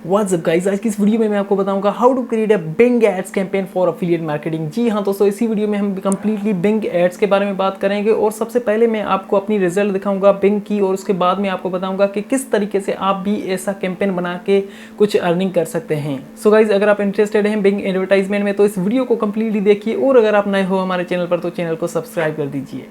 What's up guys, आज की इस वीडियो में मैं आपको बताऊंगा how to create a Bing ads campaign for affiliate marketing. जी हाँ दोस्तों, इसी वीडियो में हम कंप्लीटली बिंग एड्स के बारे में बात करेंगे और सबसे पहले मैं आपको अपनी रिजल्ट दिखाऊंगा बिंग की और उसके बाद में आपको बताऊंगा कि किस तरीके से आप भी ऐसा कैंपेन बना के कुछ अर्निंग कर सकते हैं। सो गाइज, अगर आप इंटरेस्टेड हैं बिंग एडवर्टाइजमेंट में तो इस वीडियो को कंप्लीटली देखिए और अगर आप नए हो हमारे चैनल पर तो चैनल को सब्सक्राइब कर दीजिए।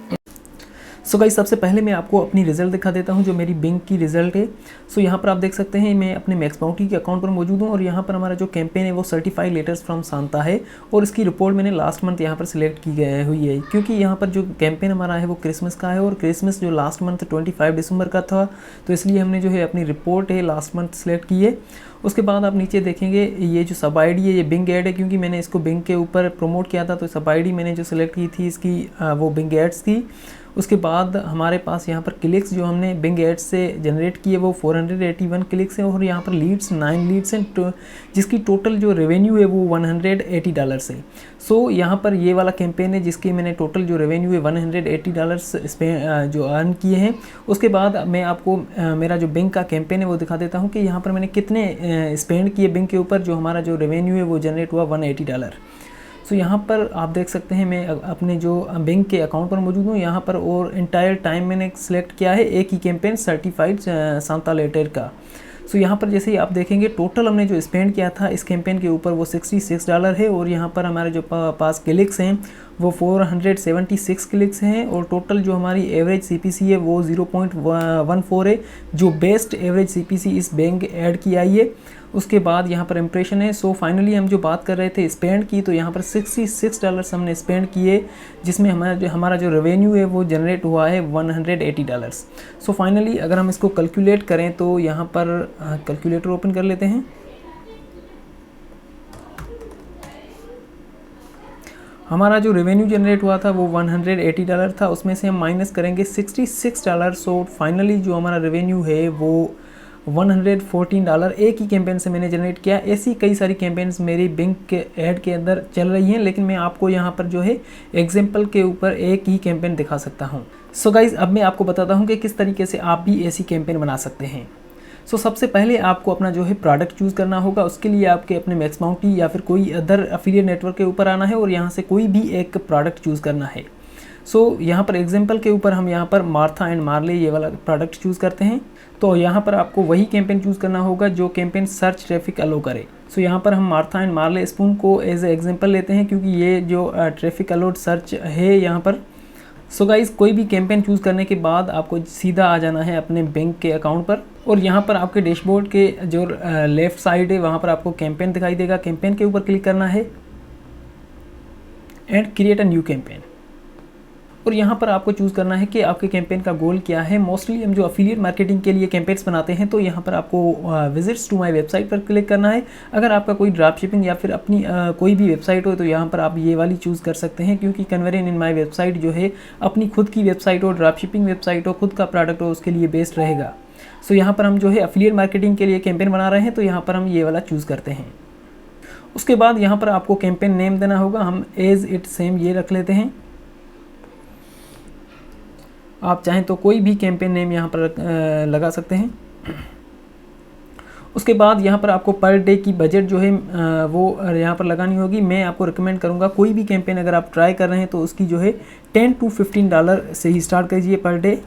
सो गाइस, सबसे पहले मैं आपको अपनी रिजल्ट दिखा देता हूं जो मेरी बिंग की रिजल्ट है। सो यहाँ पर आप देख सकते हैं मैं अपने मैक्स बाउंटी के अकाउंट पर मौजूद हूँ और यहाँ पर हमारा जो कैंपेन है वो सर्टिफाइड लेटर्स फ्रॉम सांता है और इसकी रिपोर्ट मैंने लास्ट मंथ यहाँ पर सिलेक्ट की गई हुई है क्योंकि यहाँ पर जो कैंपेन हमारा है वो क्रिसमस का है और क्रिसमस जो लास्ट मंथ 25 दिसंबर का था, तो इसलिए हमने जो है अपनी रिपोर्ट है लास्ट मंथ सेलेक्ट की है। उसके बाद आप नीचे देखेंगे ये जो सब आईडी है ये बिंग एड है क्योंकि मैंने इसको बिंग के ऊपर प्रमोट किया था, तो सब आईडी मैंने जो सिलेक्ट की थी इसकी वो बिंग एड्स थी। उसके बाद हमारे पास यहाँ पर क्लिक्स जो हमने बिंग एड्स से जनरेट किए वो 481 क्लिक्स हैं और यहाँ पर लीड्स 9 लीड्स हैं जिसकी टोटल जो रेवेन्यू है वो $180 है। सो यहाँ पर ये वाला कैंपेन है जिसकी मैंने टोटल जो रेवेन्यू है $180 जो अर्न किए हैं। उसके बाद मैं आपको मेरा जो बिंग का कैंपेन है वो दिखा देता हूँ कि यहाँ पर मैंने कितने स्पेंड किए बिंग के ऊपर, जो हमारा जो रेवेन्यू है वो जनरेट हुआ $180। सो यहाँ पर आप देख सकते हैं मैं अपने जो बिंग के अकाउंट पर मौजूद हूँ यहाँ पर और इंटायर टाइम मैंने सिलेक्ट किया है एक ही कैंपेन सर्टिफाइड सांता लेटर का। सो यहाँ पर जैसे ही आप देखेंगे टोटल हमने जो स्पेंड किया था इस कैंपेन के ऊपर वो $66 है और यहाँ पर हमारे जो पास क्लिक्स हैं वो 476 क्लिक्स हैं और टोटल जो हमारी एवरेज सीपीसी है वो 0.14 है, जो बेस्ट एवरेज सीपीसी इस बिंग ऐड की आई है। उसके बाद यहाँ पर इम्प्रेशन है। सो फाइनली हम जो बात कर रहे थे स्पेंड की, तो यहाँ पर $66 हमने स्पेंड किए जिसमें हमारा जो रेवेन्यू है वो जनरेट हुआ है $180। सो फाइनली अगर हम इसको कैलकुलेट करें तो यहाँ पर कैलकुलेटर ओपन कर लेते हैं। हमारा जो रेवेन्यू जनरेट हुआ था वो $180 था, उसमें से हम माइनस करेंगे $66। सो फाइनली जो हमारा रेवेन्यू है वो $114 एक ही कैंपेन से मैंने जनरेट किया। ऐसी कई सारी कैंपेन्स मेरी बिंग के ऐड के अंदर चल रही हैं, लेकिन मैं आपको यहाँ पर जो है एग्जाम्पल के ऊपर एक ही कैंपेन दिखा सकता हूँ। सो गाइज, अब मैं आपको बताता हूँ कि किस तरीके से आप भी ऐसी कैंपेन बना सकते हैं। सो सबसे पहले आपको अपना जो है प्रोडक्ट चूज़ करना होगा। उसके लिए आपके अपने मैक्स बाउंटी या फिर कोई अदर एफिलिएट नेटवर्क के ऊपर आना है और यहाँ से कोई भी एक प्रोडक्ट चूज़ करना है। सो यहाँ पर एग्जाम्पल के ऊपर हम यहाँ पर मार्था एंड मार्ले ये वाला प्रोडक्ट चूज़ करते हैं। तो यहाँ पर आपको वही कैंपेन चूज़ करना होगा जो कैंपेन सर्च ट्रैफिक अलो करे। सो यहाँ पर हम मार्था एंड मार्ले स्पून को एज ए एग्जाम्पल लेते हैं क्योंकि ये जो ट्रैफिक अलोड सर्च है यहाँ पर। सो गाइज, कोई भी कैंपेन चूज़ करने के बाद आपको सीधा आ जाना है अपने बैंक के अकाउंट पर और यहाँ पर आपके डैशबोर्ड के जो लेफ़्ट साइड है वहाँ पर आपको कैंपेन दिखाई देगा। कैंपेन के ऊपर क्लिक करना है and create a new campaign और यहाँ पर आपको चूज़ करना है कि आपके कैंपेन का गोल क्या है। मोस्टली हम जो अफिलिएट मार्केटिंग के लिए कैंपेन्स बनाते हैं तो यहाँ पर आपको विजिट्स टू माय वेबसाइट पर क्लिक करना है। अगर आपका कोई ड्रॉप शिपिंग या फिर अपनी कोई भी वेबसाइट हो तो यहाँ पर आप ये वाली चूज़ कर सकते हैं क्योंकि कन्वेरियन इन माय वेबसाइट जो है अपनी खुद की वेबसाइट हो, ड्रॉप शिपिंग वेबसाइट हो, खुद का प्रोडक्ट हो, उसके लिए बेस्ट रहेगा। सो यहाँ पर हम जो है अफिलिएट मार्केटिंग के लिए कैंपेन बना रहे हैं तो यहाँ पर हम ये वाला चूज़ करते हैं। उसके बाद यहाँ पर आपको कैंपेन नेम देना होगा। हम एज इट सेम ये रख लेते हैं। आप चाहें तो कोई भी कैंपेन नेम यहाँ पर लगा सकते हैं। उसके बाद यहाँ पर आपको पर डे की बजट जो है वो यहाँ पर लगानी होगी। मैं आपको रिकमेंड करूँगा कोई भी कैंपेन अगर आप ट्राई कर रहे हैं तो उसकी जो है $10 to $15 से ही स्टार्ट कीजिए पर डे।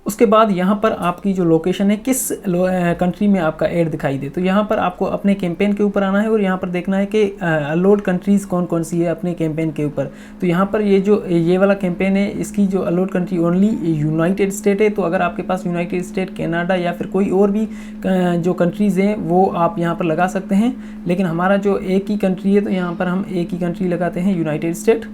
उसके बाद यहाँ पर आपकी जो लोकेशन है किस कंट्री में आपका ऐड दिखाई दे, तो यहाँ पर आपको अपने कैंपेन के ऊपर आना है और यहाँ पर देखना है कि अलोड कंट्रीज़ कौन कौन सी है अपने कैंपेन के ऊपर। तो यहाँ पर ये वाला कैंपेन है इसकी जो allowed country only United state है। तो अगर आपके पास यूनाइटेड स्टेट, कनाडा या फिर कोई और भी जो कंट्रीज़ हैं वो आप यहाँ पर लगा सकते हैं, लेकिन हमारा जो एक ही कंट्री है तो यहाँ पर हम एक ही कंट्री लगाते हैं, यूनाइटेड स्टेट।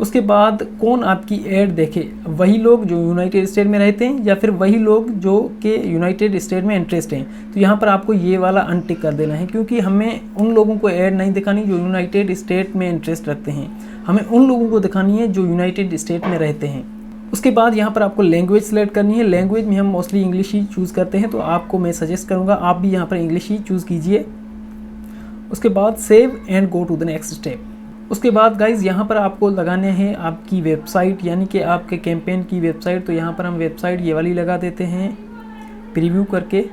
उसके बाद कौन आपकी ऐड देखे, वही लोग जो यूनाइटेड स्टेट में रहते हैं या फिर वही लोग जो कि यूनाइटेड स्टेट में इंटरेस्ट हैं। तो यहाँ पर आपको ये वाला अनटिक कर देना है क्योंकि हमें उन लोगों को ऐड नहीं दिखानी जो यूनाइटेड स्टेट में इंटरेस्ट रखते हैं, हमें उन लोगों को दिखानी है जो यूनाइटेड स्टेट में रहते हैं। उसके बाद यहाँ पर आपको लैंग्वेज सेलेक्ट करनी है। लैंग्वेज में हम मोस्टली इंग्लिश ही चूज़ करते हैं तो आपको मैं सजेस्ट करूँगा आप भी यहाँ पर इंग्लिश ही चूज़ कीजिए। उसके बाद save and go to the next step. उसके बाद गाइज़ यहाँ पर आपको लगाने हैं आपकी वेबसाइट यानी कि आपके कैंपेन की वेबसाइट। तो यहाँ पर हम वेबसाइट ये वाली लगा देते हैं प्रीव्यू करके।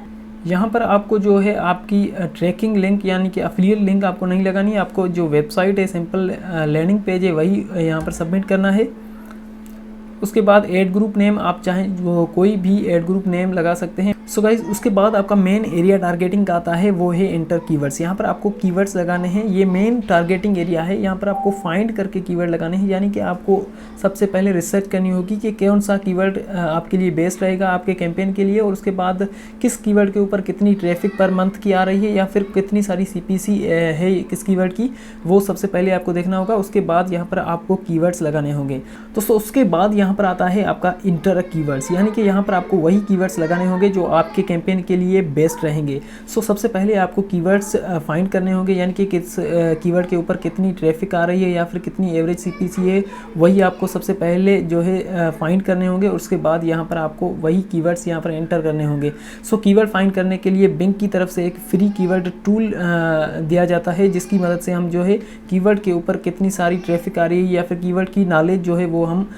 यहाँ पर आपको जो है आपकी ट्रैकिंग लिंक यानी कि अफिलिएट लिंक आपको नहीं लगानी है, आपको जो वेबसाइट है सिंपल लैंडिंग पेज है वही यहाँ पर सबमिट करना है। उसके बाद ऐड ग्रुप नेम आप चाहें वो कोई भी ऐड ग्रुप नेम लगा सकते हैं। सो गाइज उसके बाद आपका मेन एरिया टारगेटिंग का आता है वो है एंटर कीवर्ड्स। यहाँ पर आपको कीवर्ड्स लगाने हैं, ये मेन टारगेटिंग एरिया है। यहाँ पर आपको फाइंड करके कीवर्ड लगाने हैं, यानी कि आपको सबसे पहले रिसर्च करनी होगी कि कौन सा कीवर्ड आपके लिए बेस्ट रहेगा आपके कैंपेन के लिए, और उसके बाद किस कीवर्ड के ऊपर कितनी ट्रैफिक पर मंथ की आ रही है या फिर कितनी सारी CPC है किस कीवर्ड की, वो सबसे पहले आपको देखना होगा। उसके बाद यहाँ पर आपको कीवर्ड्स लगाने होंगे। तो उसके बाद यहाँ पर आता है आपका इंटर कीवर्ड्स, यानी कि यहाँ पर आपको वही कीवर्ड्स लगाने होंगे जो आपके कैंपेन के लिए बेस्ट रहेंगे। सबसे पहले आपको कीवर्ड्स फाइंड करने होंगे, यानी कि किस कीवर्ड के ऊपर कितनी ट्रैफिक आ रही है या फिर कितनी एवरेज CPC है, वही आपको सबसे पहले जो है फाइंड करने होंगे। उसके बाद यहाँ पर आपको वही कीवर्ड्स यहाँ पर एंटर करने होंगे। कीवर्ड फाइंड करने के लिए बिंग की तरफ से एक फ्री कीवर्ड टूल दिया जाता है, जिसकी मदद से हम जो है कीवर्ड के ऊपर कितनी सारी ट्रैफिक आ रही है या फिर कीवर्ड की नॉलेज जो है वो हम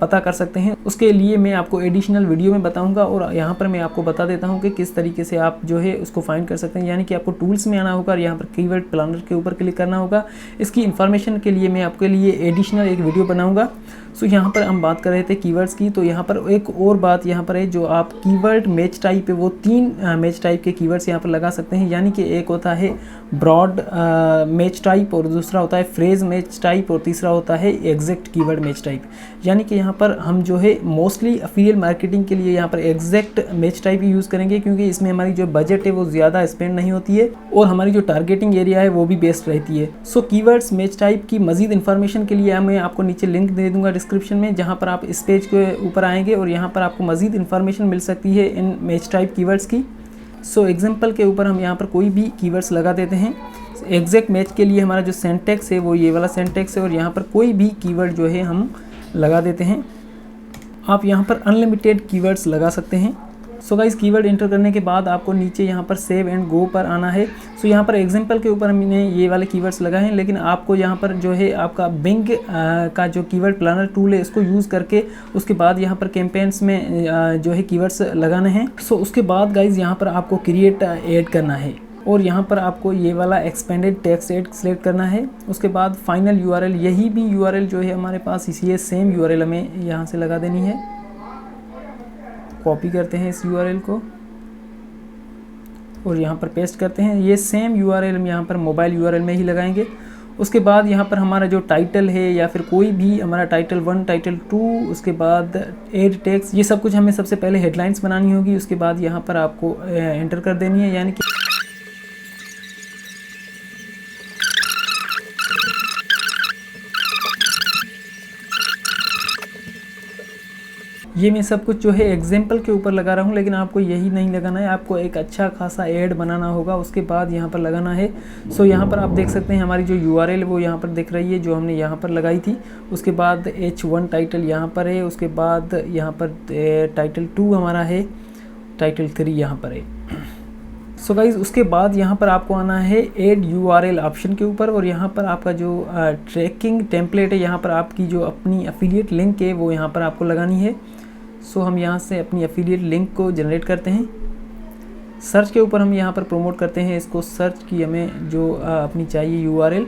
पता कर सकते हैं। उसके लिए मैं आपको एडिशनल वीडियो में बताऊंगा, और यहाँ पर मैं आपको बता देता हूँ कि किस तरीके से आप जो है उसको फाइंड कर सकते हैं। यानी कि आपको टूल्स में आना होगा और यहाँ पर कीवर्ड प्लानर के ऊपर क्लिक करना होगा। इसकी इन्फॉर्मेशन के लिए मैं आपके लिए एडिशनल एक वीडियो बनाऊंगा। यहाँ पर हम बात कर रहे थे कीवर्ड्स की, तो यहाँ पर एक और बात यहाँ पर है, जो आप कीवर्ड मैच टाइप है वो 3 मैच टाइप के कीवर्ड्स यहाँ पर लगा सकते हैं। यानी कि एक होता है ब्रॉड मैच टाइप, और दूसरा होता है फ्रेज मैच टाइप, और तीसरा होता है एग्जैक्ट कीवर्ड मैच टाइप। यानी कि यहाँ पर हम जो है मोस्टली अफिलिएट मार्केटिंग के लिए यहाँ पर एग्जैक्ट मैच टाइप ही यूज़ करेंगे, क्योंकि इसमें हमारी जो बजट है वो ज़्यादा स्पेंड नहीं होती है और हमारी जो टारगेटिंग एरिया है वो भी बेस्ट रहती है। कीवर्ड्स मैच टाइप की मजीद इन्फॉर्मेशन के लिए मैं आपको नीचे लिंक दे दूंगा डिस्क्रिप्शन में, जहाँ पर आप इस पेज के ऊपर आएंगे और यहाँ पर आपको मजीद इन्फॉर्मेशन मिल सकती है इन मैच टाइप कीवर्ड्स की। एग्जाम्पल के ऊपर हम यहाँ पर कोई भी कीवर्ड्स लगा देते हैं। एग्जैक्ट मैच के लिए हमारा जो सिंटैक्स है वो ये वाला सिंटैक्स है, और यहाँ पर कोई भी कीवर्ड जो है हम लगा देते हैं। आप यहाँ पर अनलिमिटेड कीवर्ड्स लगा सकते हैं। गाइस कीवर्ड एंटर करने के बाद आपको नीचे यहाँ पर सेव एंड गो पर आना है। यहाँ पर एग्जांपल के ऊपर हमने ये वाले कीवर्ड्स लगाए हैं, लेकिन आपको यहाँ पर जो है आपका बिंग का जो कीवर्ड प्लानर टूल है इसको यूज़ करके उसके बाद यहाँ पर कैंपेन्स में जो है कीवर्ड्स लगाने हैं। उसके बाद गाइज यहाँ पर आपको क्रिएट ऐड करना है, और यहाँ पर आपको ये वाला एक्सपेंडेड टेक्स्ट ऐड सेलेक्ट करना है। उसके बाद फाइनल URL, यही भी URL जो है हमारे पास इसी सेम URL हमें यहाँ से लगा देनी है। कॉपी करते हैं इस URL को और यहाँ पर पेस्ट करते हैं। ये सेम URL हम यहाँ पर मोबाइल URL में ही लगाएंगे। उसके बाद यहाँ पर हमारा जो टाइटल है या फिर कोई भी हमारा टाइटल 1 टाइटल 2, उसके बाद एड टेक्स्ट, ये सब कुछ हमें सबसे पहले हेडलाइंस बनानी होगी। उसके बाद यहाँ पर आपको एंटर कर देनी है, यानी कि ये मैं सब कुछ जो है एग्जाम्पल के ऊपर लगा रहा हूँ, लेकिन आपको यही नहीं लगाना है, आपको एक अच्छा खासा ऐड बनाना होगा। उसके बाद यहाँ पर लगाना है। यहाँ पर आप देख सकते हैं हमारी जो URL वो यहाँ पर दिख रही है जो हमने यहाँ पर लगाई थी। उसके बाद H1 टाइटल यहाँ पर है, उसके बाद यहाँ पर टाइटल 2 हमारा है, टाइटल 3 यहाँ पर है। गाइज उसके बाद यहाँ पर आपको आना है ऐड URL ऑप्शन के ऊपर, और यहाँ पर आपका जो ट्रैकिंग टेम्पलेट है, यहाँ पर आपकी जो अपनी अफिलिएट लिंक है वो यहाँ पर आपको लगानी है। हम यहाँ से अपनी अफिलिएट लिंक को जनरेट करते हैं। सर्च के ऊपर हम यहाँ पर प्रमोट करते हैं इसको, सर्च की हमें जो अपनी चाहिए URL।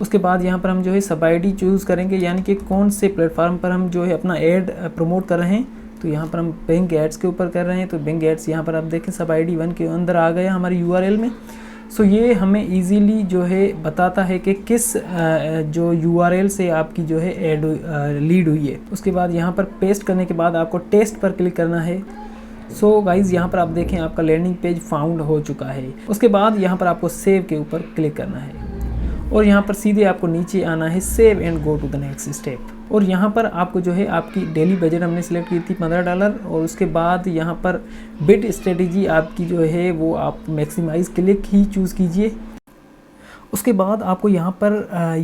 उसके बाद यहाँ पर हम जो है सब ID चूज़ करेंगे, यानी कि कौन से प्लेटफॉर्म पर हम जो है अपना ऐड प्रमोट कर रहे हैं। तो यहाँ पर हम बिंग एड्स के ऊपर कर रहे हैं, तो बिंग एड्स यहाँ पर आप देखें सब ID 1 के अंदर आ गया हमारी URL में। ये हमें इजीली जो है बताता है कि किस जो URL से आपकी जो है ऐड लीड हुई है। उसके बाद यहाँ पर पेस्ट करने के बाद आपको टेस्ट पर क्लिक करना है। गाइज यहाँ पर आप देखें आपका लैंडिंग पेज फाउंड हो चुका है। उसके बाद यहाँ पर आपको सेव के ऊपर क्लिक करना है, और यहाँ पर सीधे आपको नीचे आना है save and go to the next step. और यहाँ पर आपको जो है आपकी डेली बजट हमने सेलेक्ट की थी $15, और उसके बाद यहाँ पर बिड स्ट्रेटेजी आपकी जो है वो आप मैक्सिमाइज क्लिक ही चूज़ कीजिए। उसके बाद आपको यहाँ पर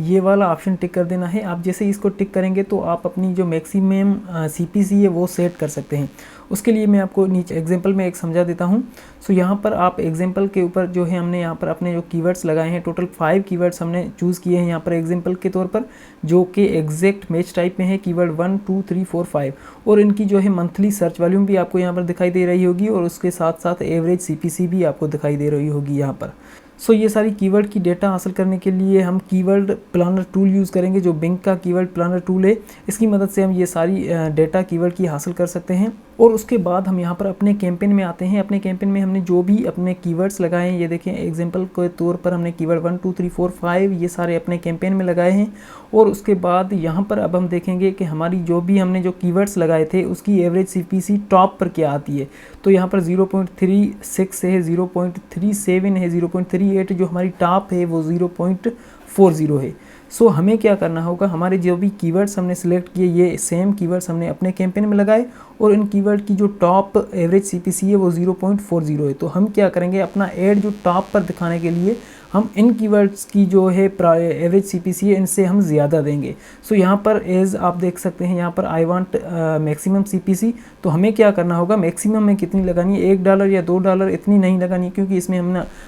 ये वाला ऑप्शन टिक कर देना है। आप जैसे इसको टिक करेंगे तो आप अपनी जो मैक्सिमम CPC है वो सेट कर सकते हैं। उसके लिए मैं आपको नीचे एग्जांपल में एक समझा देता हूँ। सो यहाँ पर आप एग्जांपल के ऊपर जो है हमने यहाँ पर अपने जो कीवर्ड्स लगाए हैं, टोटल 5 कीवर्ड्स हमने चूज़ किए हैं यहाँ पर एग्जांपल के तौर पर, जो कि एग्जैक्ट मैच टाइप में है, कीवर्ड 1 2 3 4 5, और इनकी जो है मंथली सर्च वॉल्यूम भी आपको यहाँ पर दिखाई दे रही होगी और उसके साथ साथ एवरेज CPC भी आपको दिखाई दे रही होगी यहाँ पर। सो ये सारी कीवर्ड की डेटा हासिल करने के लिए हम कीवर्ड प्लानर टूल यूज़ करेंगे, जो बिंग का कीवर्ड प्लानर टूल है। इसकी मदद से हम ये सारी डेटा कीवर्ड की हासिल कर सकते हैं। और उसके बाद हम यहाँ पर अपने कैंपेन में आते हैं। अपने कैंपेन में हमने जो भी अपने कीवर्ड्स लगाए हैं, ये देखें एग्जांपल के तौर पर हमने कीवर्ड 1 2 3 4 5 ये सारे अपने कैंपेन में लगाए हैं। और उसके बाद यहाँ पर अब हम देखेंगे कि हमारी जो भी हमने जो कीवर्ड्स लगाए थे उसकी एवरेज CPC टॉप पर क्या आती है। तो यहाँ पर 0.36 है, 0.37 है, 0.38 जो हमारी टॉप है वो 0.40 है। सो हमें क्या करना होगा, हमारे जो भी कीवर्ड्स हमने सिलेक्ट किए ये सेम कीवर्ड्स हमने अपने कैंपेन में लगाए और इन कीवर्ड की जो टॉप एवरेज CPC है वो 0.40 है। तो हम क्या करेंगे, अपना एड जो टॉप पर दिखाने के लिए हम इन कीवर्ड्स की जो है एवरेज CPC है इनसे हम ज़्यादा देंगे। सो यहाँ पर एज आप देख सकते हैं यहाँ पर आई वांट मैक्सिमम CPC। तो हमें क्या करना होगा, मैक्सिमम में कितनी लगानी है, $1 या $2 इतनी नहीं लगानी, क्योंकि इसमें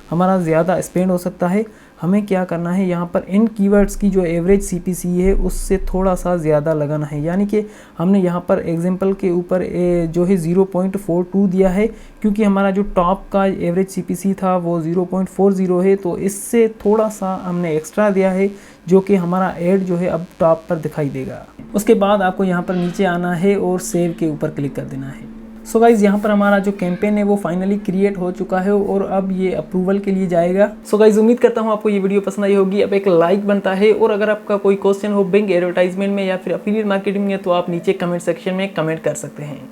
हमारा ज़्यादा स्पेंड हो सकता है। हमें क्या करना है, यहाँ पर इन कीवर्ड्स की जो एवरेज CPC है उससे थोड़ा सा ज़्यादा लगाना है। यानी कि हमने यहाँ पर एग्जांपल के ऊपर जो है 0.42 दिया है, क्योंकि हमारा जो टॉप का एवरेज CPC था वो 0.40 है। तो इससे थोड़ा सा हमने एक्स्ट्रा दिया है, जो कि हमारा एड जो है अब टॉप पर दिखाई देगा। उसके बाद आपको यहाँ पर नीचे आना है और सेव के ऊपर क्लिक कर देना है। सो गाइज़ यहाँ पर हमारा जो कैंपेन है वो फाइनली क्रिएट हो चुका है और अब ये अप्रूवल के लिए जाएगा। सो गाइज़ उम्मीद करता हूँ आपको ये वीडियो पसंद आई होगी। अब एक लाइक बनता है, और अगर आपका कोई क्वेश्चन हो बिंग एडवर्टाइजमेंट में या फिर एफिलिएट मार्केटिंग में, तो आप नीचे कमेंट सेक्शन में कमेंट कर सकते हैं।